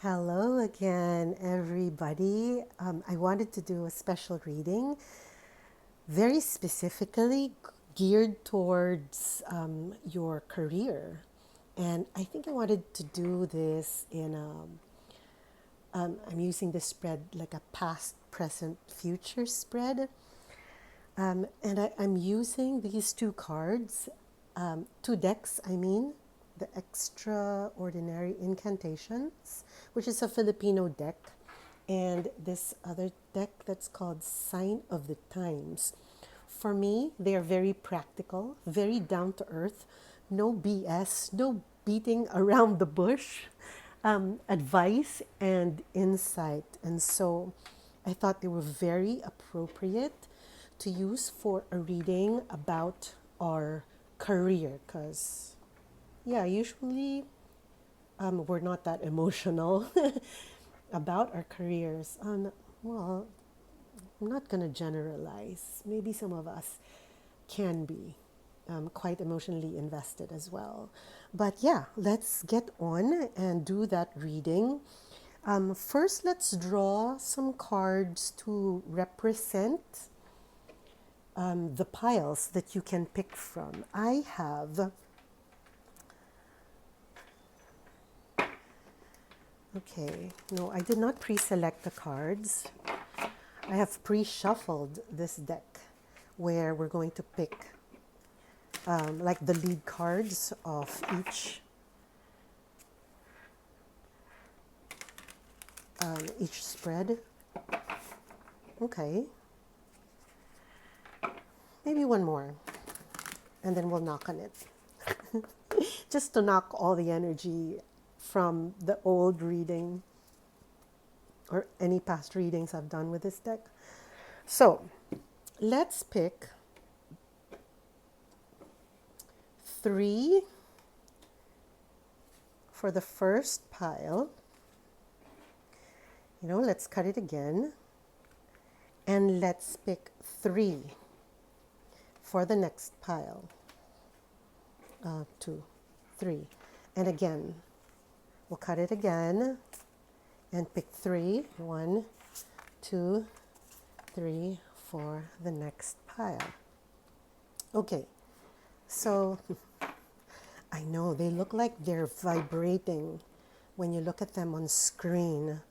Hello again, everybody. I wanted to do a special reading, very specifically geared towards your career. And I think I wanted to do this I'm using this spread like a past, present, future spread. I'm using these two cards, two decks, I mean, the Extraordinary Incantations, which is a Filipino deck, and this other deck that's called Sign of the Times. For me, they are very practical, very down to earth, no BS, no beating around the bush, advice and insight. And so I thought they were very appropriate to use for a reading about our career because, yeah, usually we're not that emotional about our careers. Well, I'm not going to generalize. Maybe some of us can be quite emotionally invested as well. But yeah, let's get on and do that reading. First, let's draw some cards to represent the piles that you can pick from. I have, okay, no, I did not pre-select the cards. I have pre-shuffled this deck where we're going to pick like the lead cards of each spread. Okay, maybe one more, and then we'll knock on it. Just to knock all the energy from the old reading or any past readings I've done with this deck. So let's pick 3 for the first pile. Let's cut it again. And let's pick 3 for the next pile. 2, 3. And again, we'll cut it again and pick 3. 1, 2, 3 for the next pile. Okay, so I know they look like they're vibrating when you look at them on screen.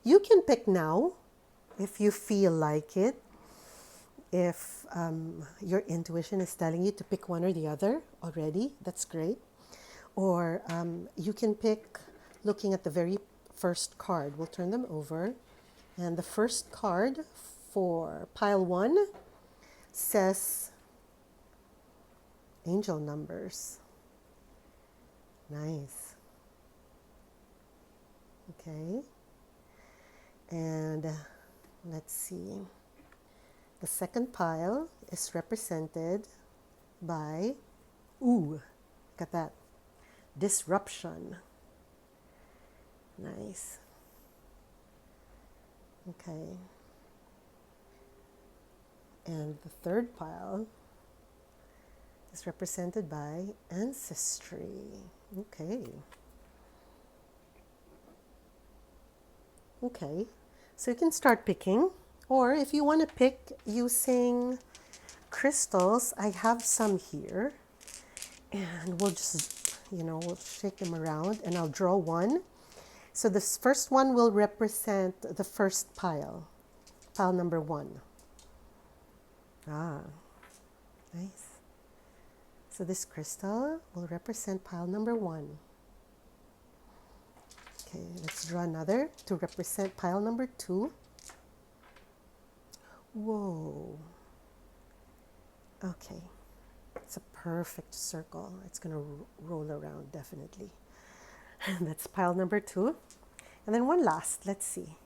You can pick now if you feel like it. If your intuition is telling you to pick one or the other already, that's great. Or you can pick looking at the very first card. We'll turn them over. And the first card for pile 1 says angel numbers. Nice. Okay. And let's see. The second pile is represented by, ooh, look at that, disruption. Nice. Okay. And the third pile is represented by ancestry. Okay. Okay. So you can start picking, or if you want to pick using crystals, I have some here, and we'll just, we'll shake them around and I'll draw one. So this first one will represent the first pile number 1. Ah, nice. So this crystal will represent pile number 1. Okay, let's draw another to represent pile number 2. Whoa. Okay, it's a perfect circle. It's going to roll around definitely. That's pile number 2. And then one last, let's see.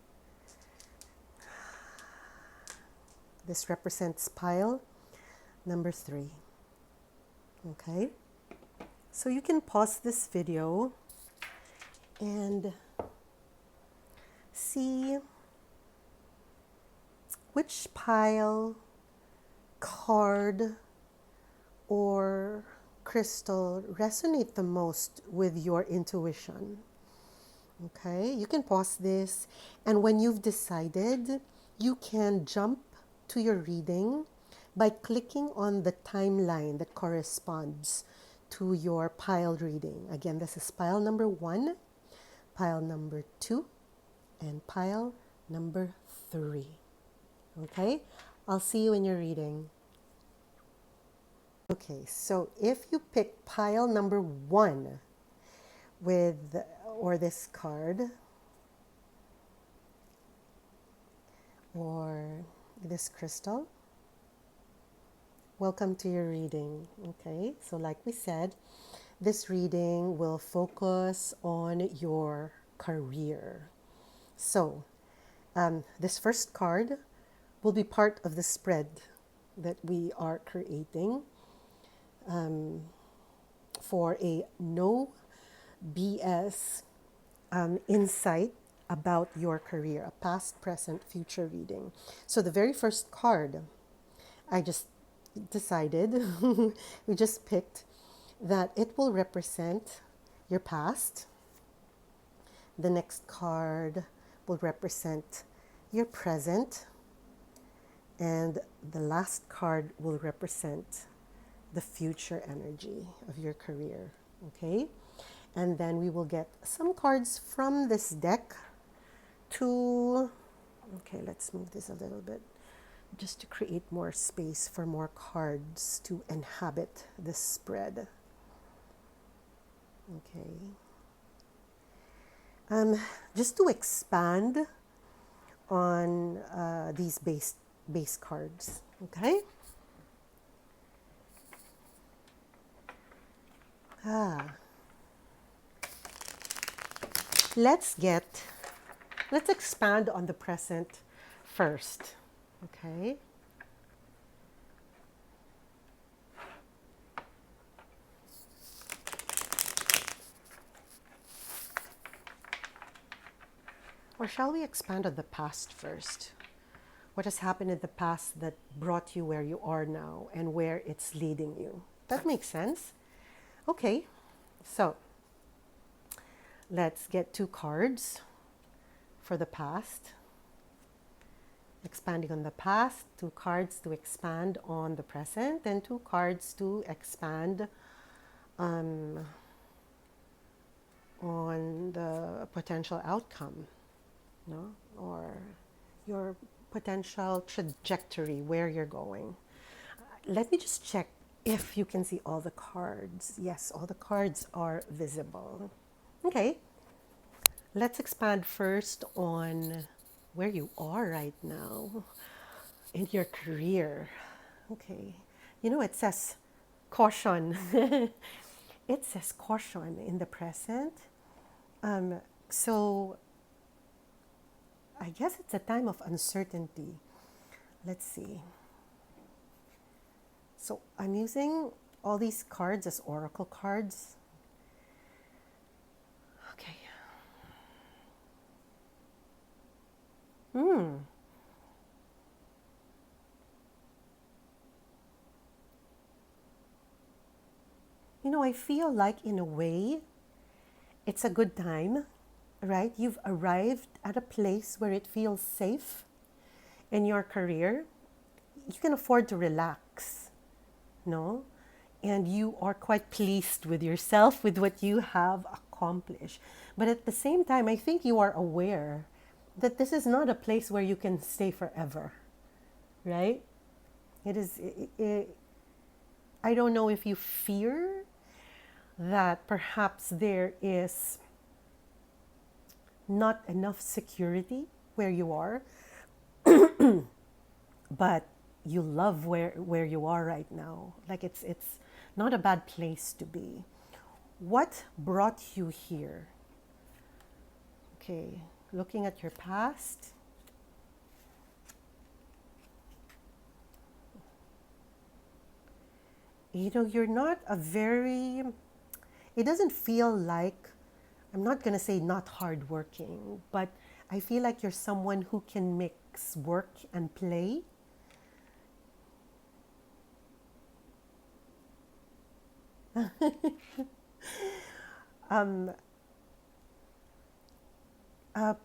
This represents pile number 3. Okay, so you can pause this video and see which pile, card, or crystal resonate the most with your intuition. Okay, you can pause this, and when you've decided, you can jump to your reading by clicking on the timeline that corresponds to your pile reading. Again, this is pile number 1, pile number 2, and pile number 3. Okay, I'll see you in your reading. Okay, so if you pick pile number 1 with or this card or this crystal, welcome to your reading. Okay, so like we said, this reading will focus on your career. So this first card will be part of the spread that we are creating for a no BS insight about your career, a past, present, future reading. So the very first card, I just decided, we just picked that it will represent your past. The next card will represent your present. And the last card will represent the future energy of your career. Okay? And then we will get some cards from this deck to, okay, let's move this a little bit just to create more space for more cards to inhabit this spread. Okay. Just to expand on these base cards. Okay. Let's expand on the present first. Okay. Or shall we expand on the past first? What has happened in the past that brought you where you are now and where it's leading you? That makes sense. Okay, so let's get 2 cards for the past. Expanding on the past, 2 cards to expand on the present, and 2 cards to expand on the potential outcome, no? Or your potential trajectory, where you're going. Let me just check if you can see all the cards. Yes, all the cards are visible. Okay, let's expand first on where you are right now in your career. Okay, you know, it says caution. It says caution in the present. So I guess it's a time of uncertainty. Let's see. So I'm using all these cards as oracle cards. Okay. You know, I feel like in a way, it's a good time, right? You've arrived at a place where it feels safe in your career. You can afford to relax, no? And you are quite pleased with yourself, with what you have accomplished. But at the same time, I think you are aware that this is not a place where you can stay forever, right? It is, I don't know if you fear that perhaps there is not enough security where you are, but you love where you are right now. Like it's not a bad place to be. What brought you here? Okay, looking at your past. You know, you're not a very, it doesn't feel like, I'm not going to say not hardworking, but I feel like you're someone who can mix work and play.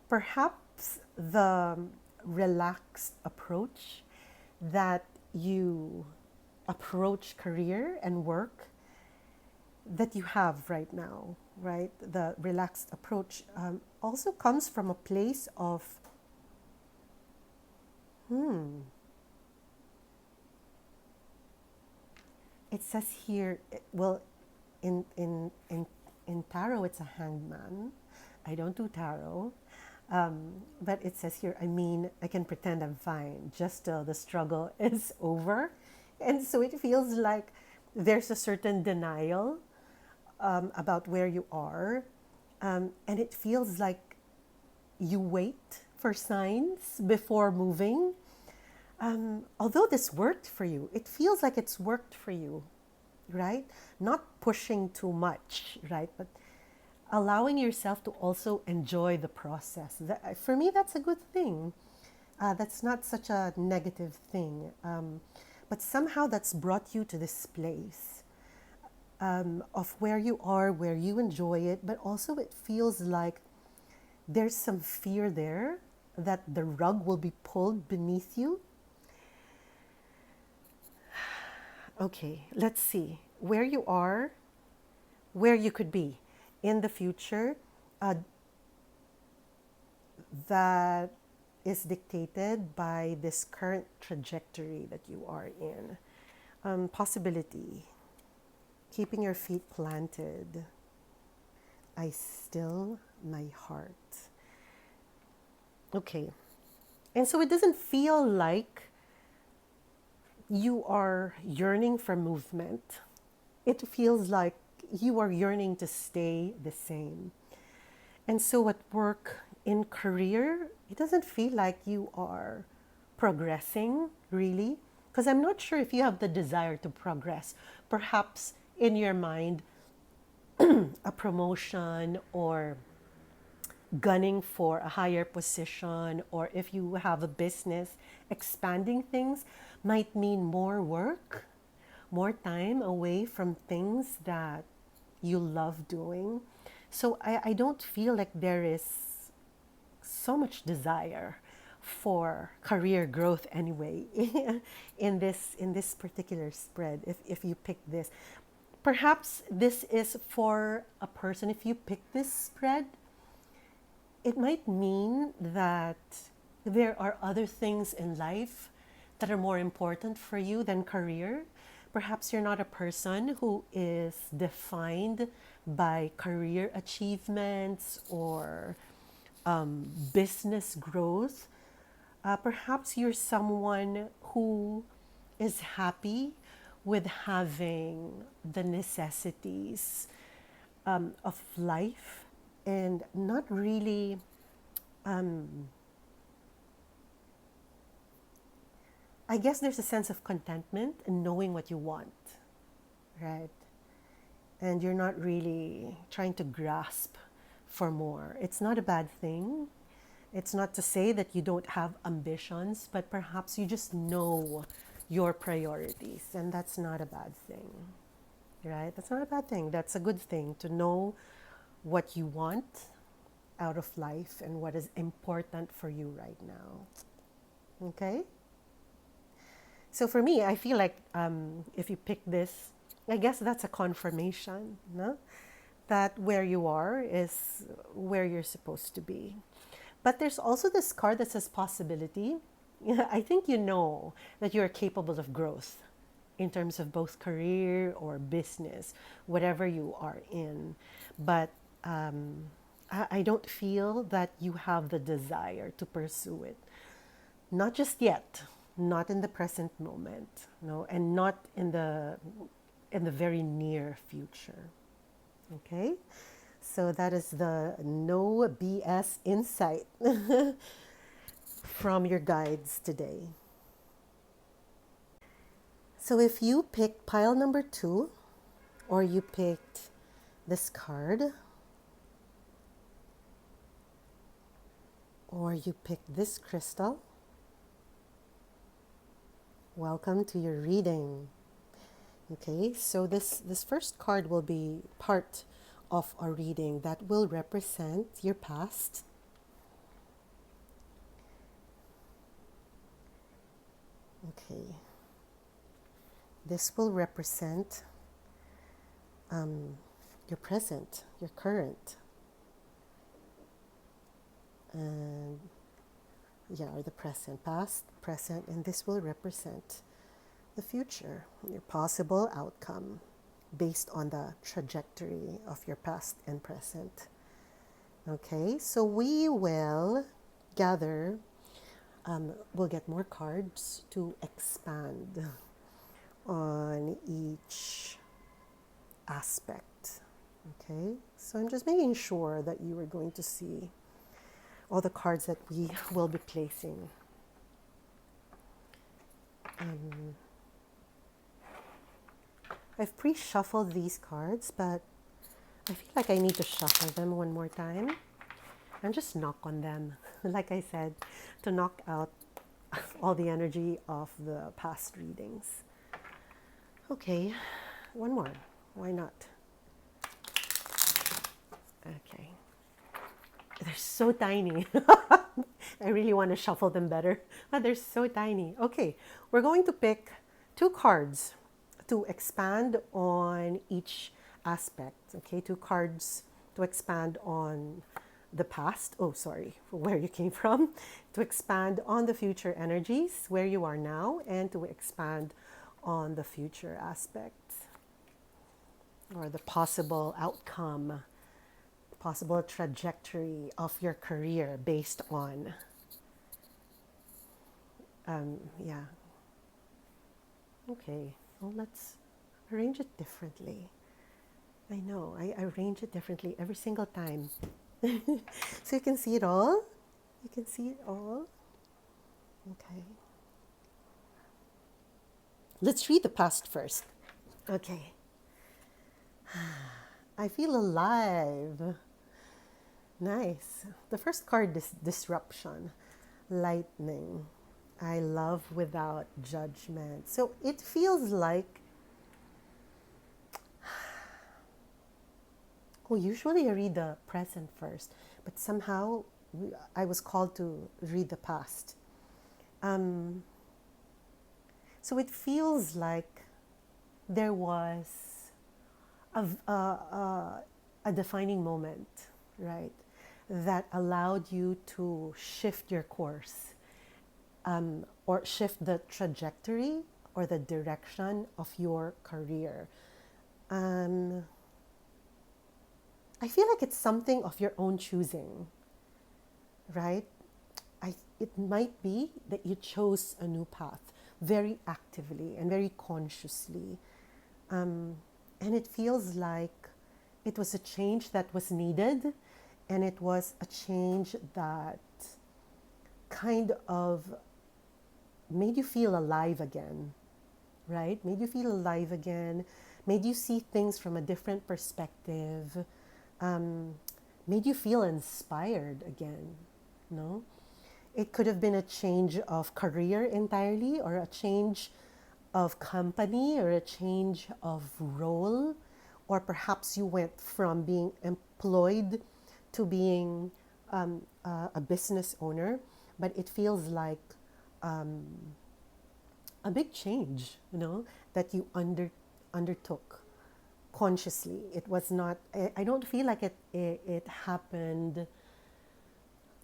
Perhaps the relaxed approach that you approach career and work that you have right now, right? The relaxed approach also comes from a place of, it says here, well, in tarot, it's a hangman. I don't do tarot. But it says here, I mean, I can pretend I'm fine just till the struggle is over. And so it feels like there's a certain denial about where you are. And it feels like you wait for signs before moving. Although this worked for you, it feels like it's worked for you, right? Not pushing too much, right? But allowing yourself to also enjoy the process. For me, that's a good thing. That's not such a negative thing. But somehow that's brought you to this place of where you are, where you enjoy it, but also it feels like there's some fear there that the rug will be pulled beneath you. Okay, let's see where you are, where you could be in the future. That is dictated by this current trajectory that you are in. Possibility, keeping your feet planted. I still my heart. Okay, and so it doesn't feel like you are yearning for movement. It feels like you are yearning to stay the same. And so at work, in career, it doesn't feel like you are progressing really. Because I'm not sure if you have the desire to progress. Perhaps in your mind, a promotion or gunning for a higher position, or if you have a business, expanding things might mean more work, more time away from things that you love doing. So I don't feel like there is so much desire for career growth anyway in this particular spread. If you pick this, perhaps this is for a person. If you pick this spread, it might mean that there are other things in life that are more important for you than career. Perhaps you're not a person who is defined by career achievements or business growth. Perhaps you're someone who is happy with having the necessities of life and not really I guess there's a sense of contentment in knowing what you want, right? And you're not really trying to grasp for more. It's not a bad thing. It's not to say that you don't have ambitions, but perhaps you just know your priorities, and that's not a bad thing, right? That's not a bad thing. That's a good thing to know what you want out of life and what is important for you right now. Okay? So for me, I feel like if you pick this, I guess that's a confirmation, no? That where you are is where you're supposed to be. But there's also this card that says possibility. I think you know that you're capable of growth in terms of both career or business, whatever you are in. But I don't feel that you have the desire to pursue it. Not just yet, not in the present moment, no, and not in the very near future. Okay? So that is the no BS insight from your guides today. So if you picked pile number 2 or you picked this card or you picked this crystal, welcome to your reading. Okay, so this first card will be part of a reading that will represent your past. Okay, this will represent your present, your current, and yeah, or the present, past, present, and this will represent the future, your possible outcome based on the trajectory of your past and present. Okay, so we will gather, we'll get more cards to expand on each aspect. Okay, so I'm just making sure that you are going to see all the cards that we will be placing. I've pre-shuffled these cards, but I feel like I need to shuffle them one more time and just knock on them, like I said, to knock out all the energy of the past readings. Okay, one more. Why not? Okay. They're so tiny. I really want to shuffle them better, but they're so tiny. Okay, we're going to pick two cards to expand on each aspect. Okay, two cards to expand on the past. Oh, sorry, where you came from. To expand on the future energies, where you are now, and to expand on the future aspects or the possible outcome, possible trajectory of your career based on, yeah. Okay, well, let's arrange it differently. I know, I arrange it differently every single time. So you can see it all. You can see it all. Okay. Let's read the past first. Okay. I feel alive. Nice. The first card is disruption, lightning. I love without judgment. So it feels like, well, usually I read the present first, but somehow I was called to read the past. So it feels like there was a defining moment, right, that allowed you to shift your course, or shift the trajectory or the direction of your career. I feel like it's something of your own choosing, right? It might be that you chose a new path very actively and very consciously. And it feels like it was a change that was needed, and it was a change that kind of made you feel alive again, right? Made you feel alive again, made you see things from a different perspective, made you feel inspired again, no? It could have been a change of career entirely, or a change of company, or a change of role, or perhaps you went from being employed to being a business owner, but it feels like a big change, that you undertook consciously. It was not, I don't feel like it happened,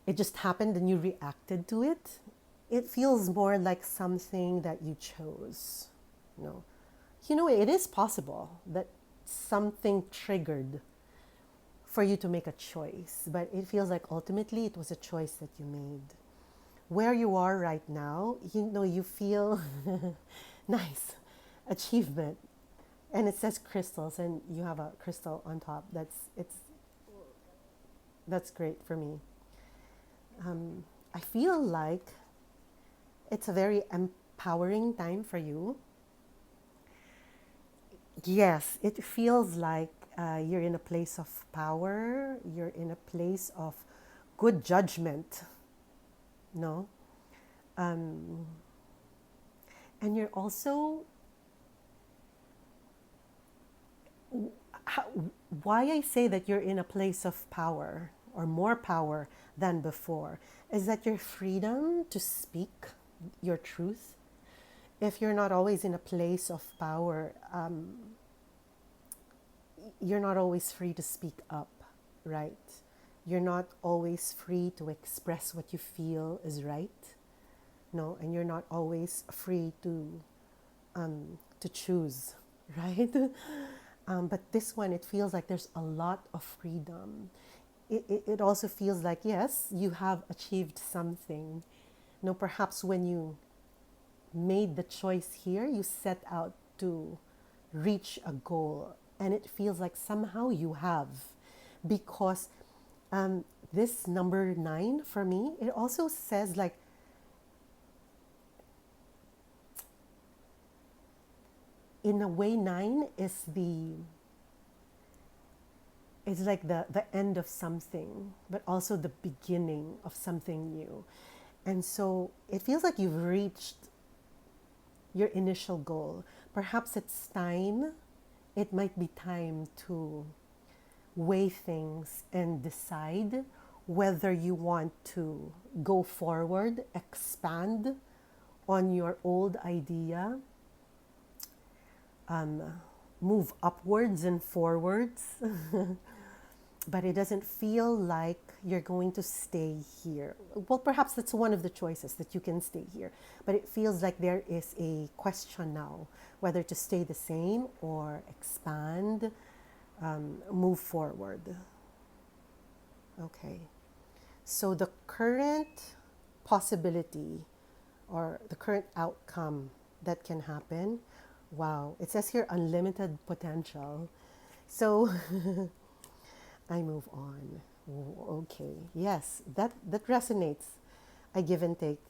it just happened and you reacted to it. It feels more like something that you chose. It is possible that something triggered for you to make a choice, but it feels like ultimately it was a choice that you made. Where you are right now, you feel nice achievement, and it says crystals, and you have a crystal on top. That's great for me. I feel like it's a very empowering time for you. Yes, it feels like you're in a place of power, you're in a place of good judgment, no? And you're also, why I say that you're in a place of power, or more power than before, is that your freedom to speak your truth, if you're not always in a place of power, you're not always free to speak up, right? You're not always free to express what you feel is right, no, and you're not always free to choose, right? But this one, it feels like there's a lot of freedom. It also feels like, yes, you have achieved something. No, perhaps when you made the choice here, you set out to reach a goal, and it feels like somehow you have, because this number 9 for me, it also says like, in a way, 9 is the, it's like the end of something, but also the beginning of something new. And so it feels like you've reached your initial goal. Perhaps it's time, it might be time to weigh things and decide whether you want to go forward, expand on your old idea, move upwards and forwards. But it doesn't feel like you're going to stay here. Well, perhaps that's one of the choices, that you can stay here. But it feels like there is a question now whether to stay the same or expand, move forward. Okay. So the current possibility or the current outcome that can happen, wow, it says here unlimited potential. So I move on. Okay, yes, that resonates. I give and take.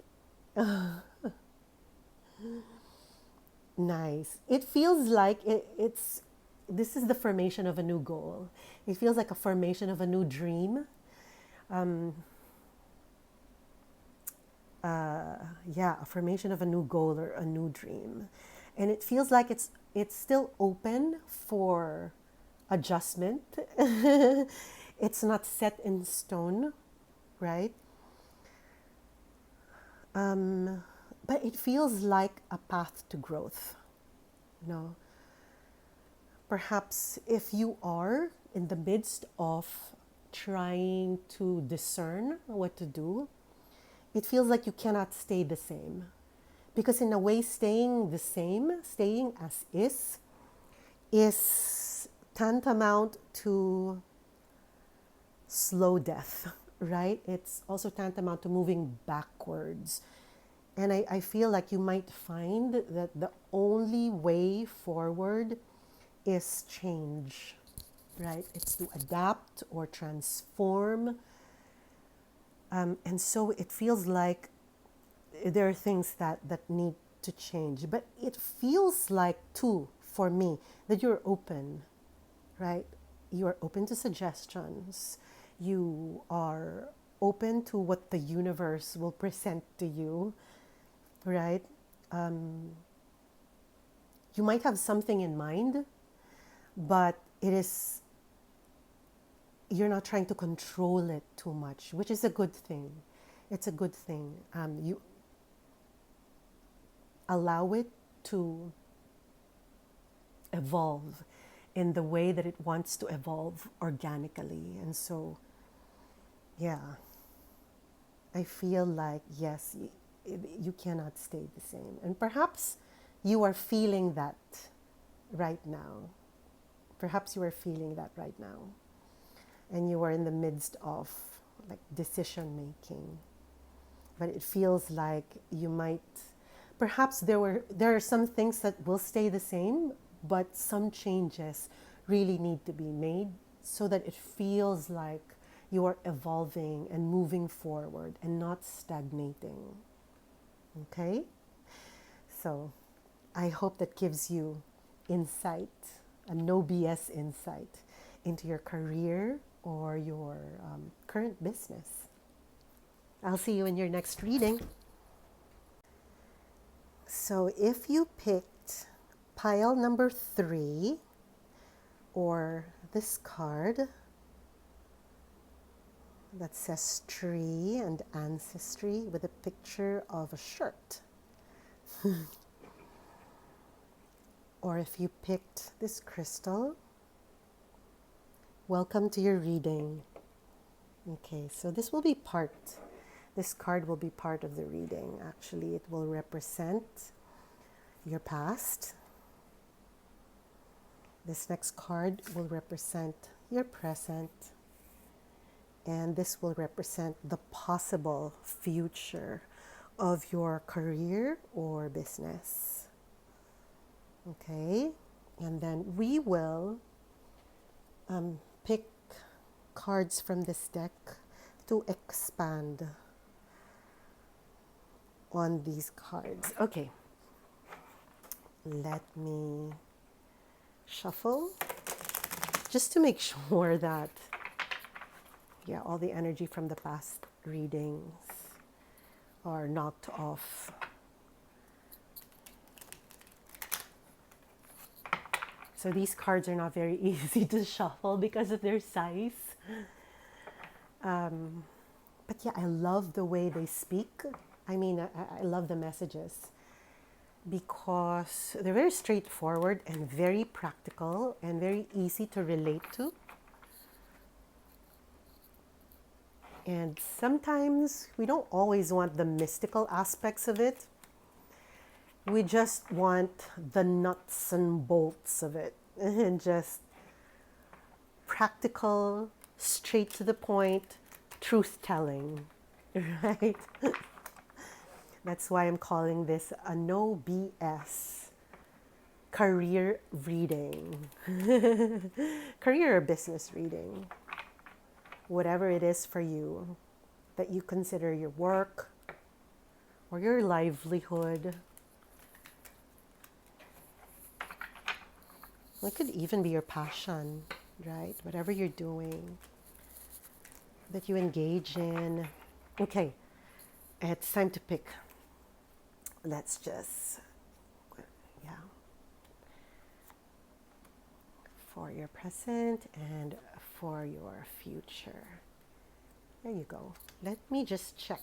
Nice. It feels like it's this is the formation of a new goal. It feels like a formation of a new dream. Yeah, a formation of a new goal or a new dream, and it feels like it's still open for adjustment. It's not set in stone, right? But it feels like a path to growth. You know, perhaps if you are in the midst of trying to discern what to do, it feels like you cannot stay the same. Because in a way, staying the same, staying as is tantamount to slow death, right? It's also tantamount to moving backwards. And I feel like you might find that the only way forward is change, right? It's to adapt or transform. And so it feels like there are things that need to change. But it feels like, too, for me, that you're open, right? You are open to suggestions. You are open to what the universe will present to you, right? You might have something in mind, but you're not trying to control it too much, which is a good thing. It's a good thing. You allow it to evolve in the way that it wants to evolve organically. And so, yeah, I feel like, yes, you cannot stay the same. And perhaps you are feeling that right now. Perhaps you are feeling that right now. And you are in the midst of like decision making. But it feels like you might, perhaps there are some things that will stay the same, but some changes really need to be made so that it feels like you are evolving and moving forward and not stagnating. Okay? So I hope that gives you insight, a no BS insight into your career or your current business. I'll see you in your next reading. So if you picked pile number 3 or this card that says tree and ancestry with a picture of a shirt. or if you picked this crystal, welcome to your reading. Okay, so this card will be part of the reading. Actually, it will represent your past. This next card will represent your present. And this will represent the possible future of your career or business. Okay, and then we will pick cards from this deck to expand on these cards. Okay, let me shuffle just to make sure that, yeah, all the energy from the past readings are knocked off. So these cards are not very easy to shuffle because of their size. But yeah, I love the way they speak. I mean, I love the messages because they're very straightforward and very practical and very easy to relate to. And sometimes we don't always want the mystical aspects of it. We just want the nuts and bolts of it and just practical, straight to the point, truth telling, right? That's why I'm calling this a no BS career reading, career or business reading, whatever it is for you that you consider your work or your livelihood. It could even be your passion, right? Whatever you're doing that you engage in. Okay, it's time to pick. Let's just, yeah, for your present and for your future. There you go. Let me just check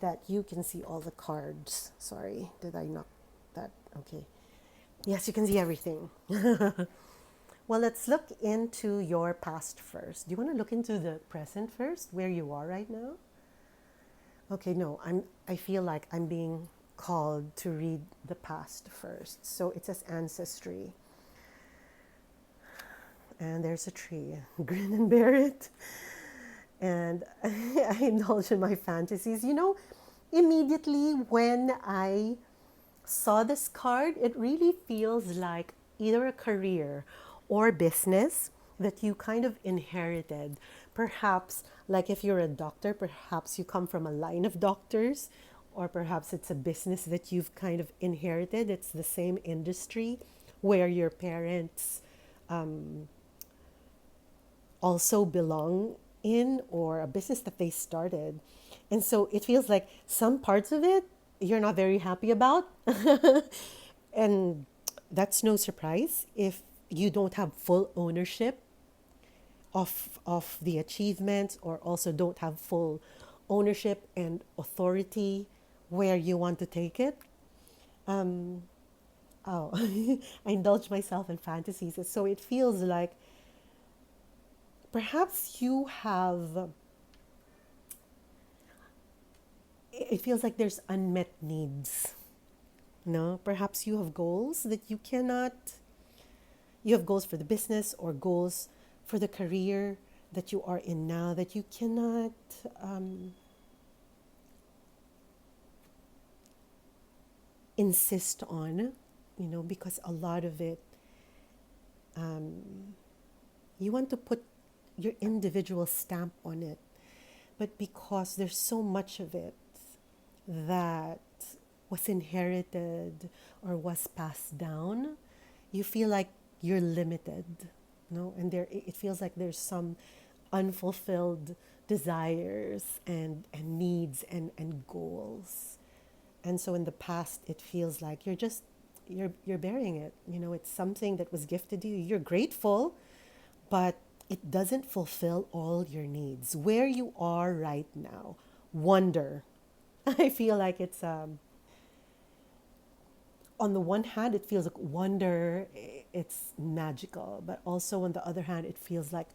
that you can see all the cards. Sorry, did I not that? Okay. Yes, you can see everything. Well, let's look into your past first. Do you want to look into the present first, where you are right now? Okay, no, I feel like I'm being called to read the past first. So it says ancestry. And there's a tree. Grin and bear it. And I indulge in my fantasies. You know, immediately when I saw this card, it really feels like either a career or business that you kind of inherited. Perhaps, like if you're a doctor, perhaps you come from a line of doctors, or perhaps it's a business that you've kind of inherited. It's the same industry where your parents also belong in, or a business that they started. And so it feels like some parts of it you're not very happy about. And that's no surprise if you don't have full ownership of the achievements, or also don't have full ownership and authority where you want to take it. Oh, I indulge myself in fantasies. So it feels like perhaps you have, it feels like there's unmet needs. No, perhaps you have goals that you cannot, you have goals for the business or goals for the career that you are in now that you cannot insist on, because a lot of it, you want to put your individual stamp on it. But because there's so much of it that was inherited or was passed down, you feel like you're limited, no? And there, it feels like there's some unfulfilled desires and needs and goals. And so in the past, it feels like you're bearing it. It's something that was gifted to you. You're grateful, but it doesn't fulfill all your needs. Where you are right now, wonder. I feel like it's on the one hand, it feels like wonder, it's magical, but also on the other hand, it feels like,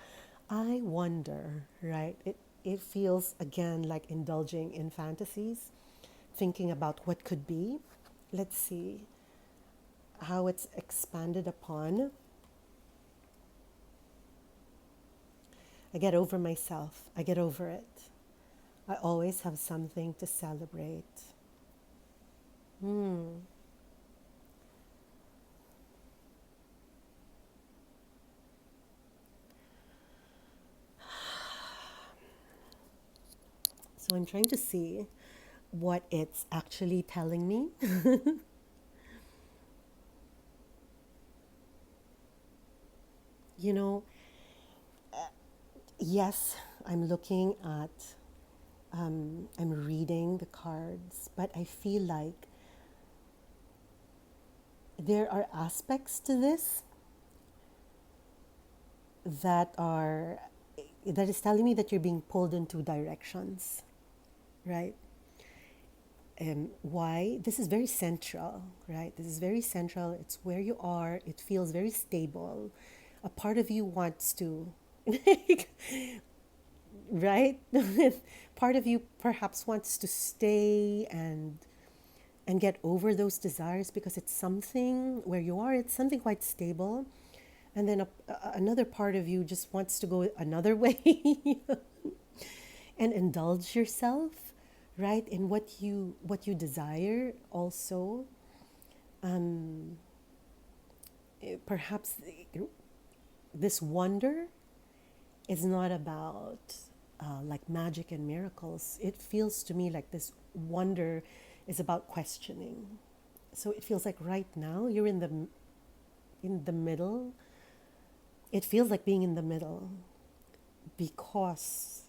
I wonder, right? It feels again like indulging in fantasies, thinking about what could be. Let's see how it's expanded upon. I get over myself, I get over it. I always have something to celebrate. So I'm trying to see what it's actually telling me. You know, yes, I'm looking at, I'm reading the cards, but I feel like there are aspects to this that are, that is telling me that you're being pulled in two directions, right? Why? This is very central, right? This is very central. It's where you are. It feels very stable. A part of you wants to, right? Part of you perhaps wants to stay and get over those desires because it's something where you are. It's something quite stable, and then another part of you just wants to go another way and indulge yourself, right, in what you desire also. Perhaps this wonder is not about like magic and miracles. It feels to me like this wonder is about questioning. So it feels like right now you're in the middle. It feels like being in the middle because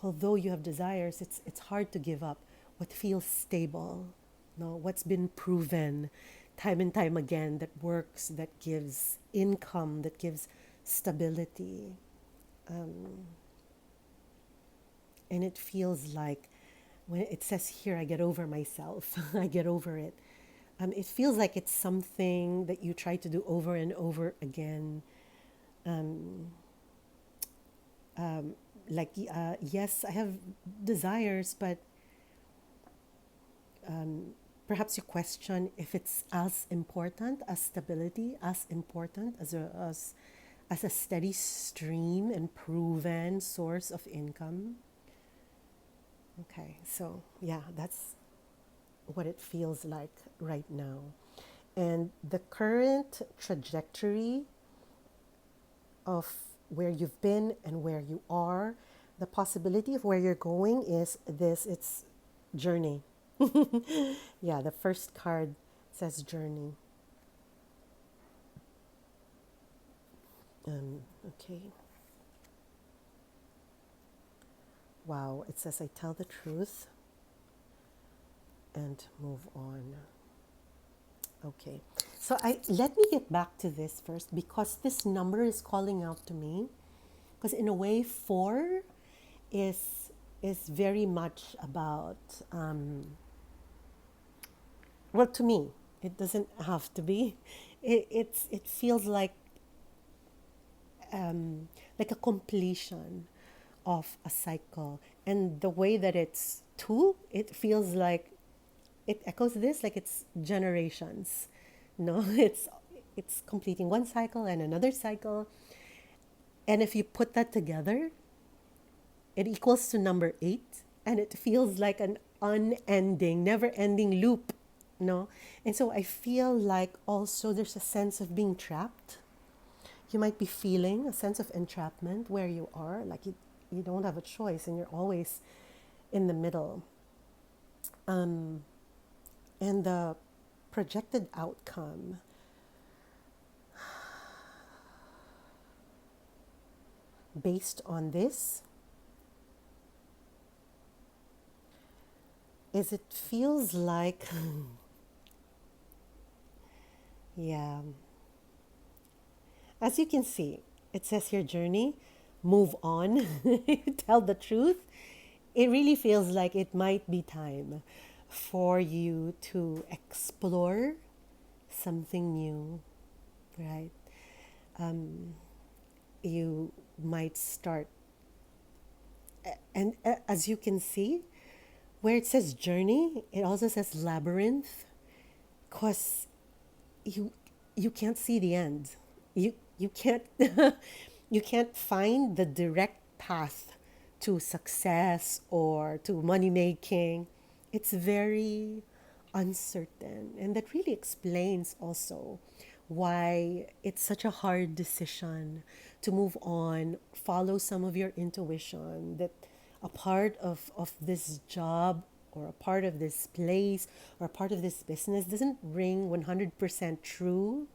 although you have desires, it's hard to give up what feels stable, no, what's been proven time and time again, that works, that gives income, that gives stability. And it feels like when it says here, I get over myself, I get over it. It feels like it's something that you try to do over and over again. Like, yes, I have desires, but perhaps you question if it's as important as stability, as important as a steady stream and proven source of income. Okay, so yeah, that's what it feels like right now. And the current trajectory of where you've been and where you are, the possibility of where you're going is this, it's journey. Yeah, the first card says journey. Okay. Wow, it says I tell the truth and move on. Okay. So I let me get back to this first because this number is calling out to me. Because in a way, 4 is very much about well, to me, it doesn't have to be. It feels like a completion of a cycle, and the way that it's 2, it feels like it echoes this, like it's generations. No, it's completing one cycle and another cycle, and if you put that together, it equals to number 8, and it feels like an unending, never-ending loop. No, and so I feel like also there's a sense of being trapped. You might be feeling a sense of entrapment where you are, like you don't have a choice and you're always in the middle. And the projected outcome based on this is it feels like, yeah, as you can see, it says here journey, move on, tell the truth. It really feels like it might be time for you to explore something new, right? Um, you might start, and as you can see, where it says journey, it also says labyrinth, because you you can't see the end. You can't you can't find the direct path to success or to money making. It's very uncertain, and that really explains also why it's such a hard decision to move on, follow some of your intuition, that a part of this job or a part of this place or a part of this business doesn't ring 100% true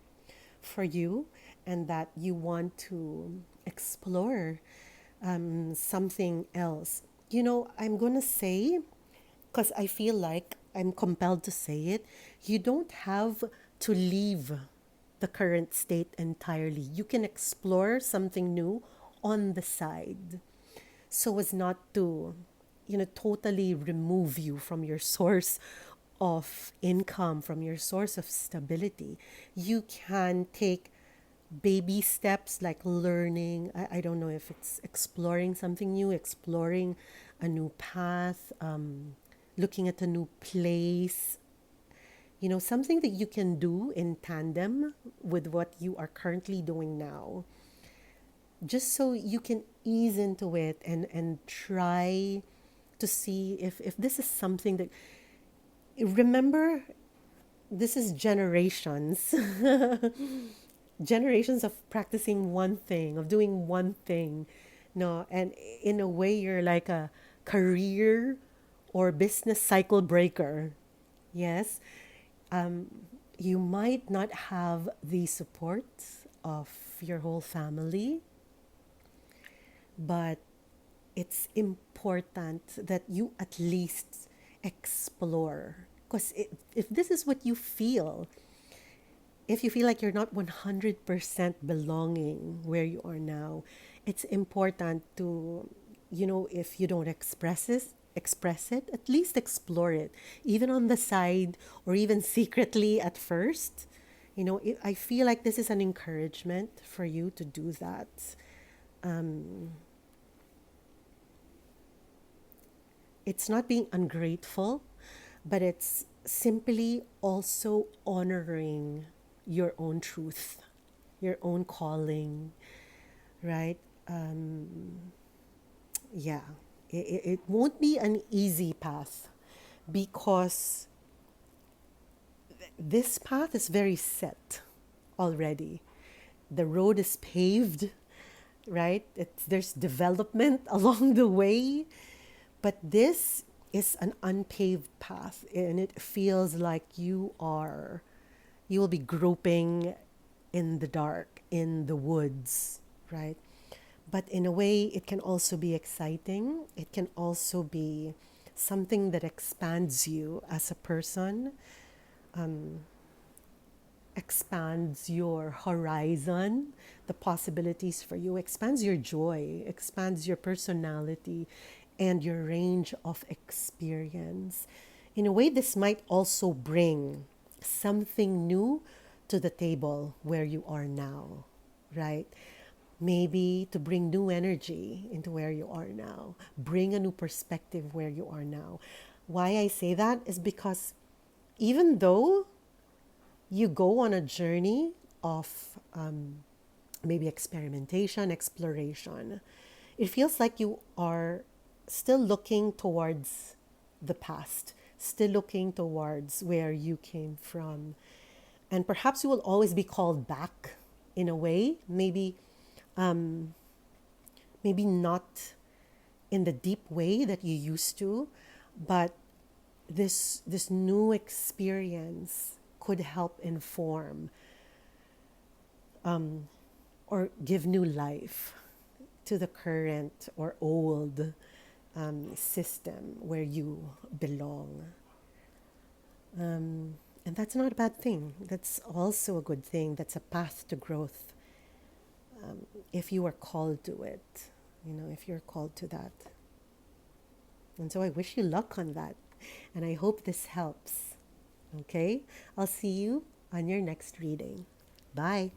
for you, and that you want to explore something else. I'm going to say, because I feel like I'm compelled to say it, you don't have to leave the current state entirely. You can explore something new on the side so as not to, totally remove you from your source of income, from your source of stability. You can take baby steps like learning. I don't know if it's exploring something new, exploring a new path, looking at a new place, something that you can do in tandem with what you are currently doing now, just so you can ease into it and try to see if this is something that, remember, this is generations generations of practicing one thing, of doing one thing. No, and in a way, you're like a career or business cycle breaker. Yes. Um, you might not have the support of your whole family, but it's important that you at least explore. Because if this is what you feel, if you feel like you're not 100% belonging where you are now, it's important to, if you don't express it, at least explore it, even on the side or even secretly at first. I feel like this is an encouragement for you to do that. Um, it's not being ungrateful, but it's simply also honoring your own truth, your own calling, right? Yeah, it won't be an easy path, because this path is very set already. The road is paved, right? There's development along the way, but this is an unpaved path, and it feels like you will be groping in the dark, in the woods, right? But in a way, it can also be exciting. It can also be something that expands you as a person, expands your horizon, the possibilities for you, expands your joy, expands your personality, and your range of experience. In a way, this might also bring something new to the table where you are now, right? Maybe to bring new energy into where you are now, bring a new perspective where you are now. Why I say that is because even though you go on a journey of maybe experimentation, exploration, it feels like you are still looking towards the past, still looking towards where you came from. And perhaps you will always be called back in a way, maybe not in the deep way that you used to, but this new experience could help inform or give new life to the current or old system where you belong. And that's not a bad thing. That's also a good thing. That's a path to growth, if you are called to it, if you're called to that. And so I wish you luck on that. And I hope this helps. Okay? I'll see you on your next reading. Bye.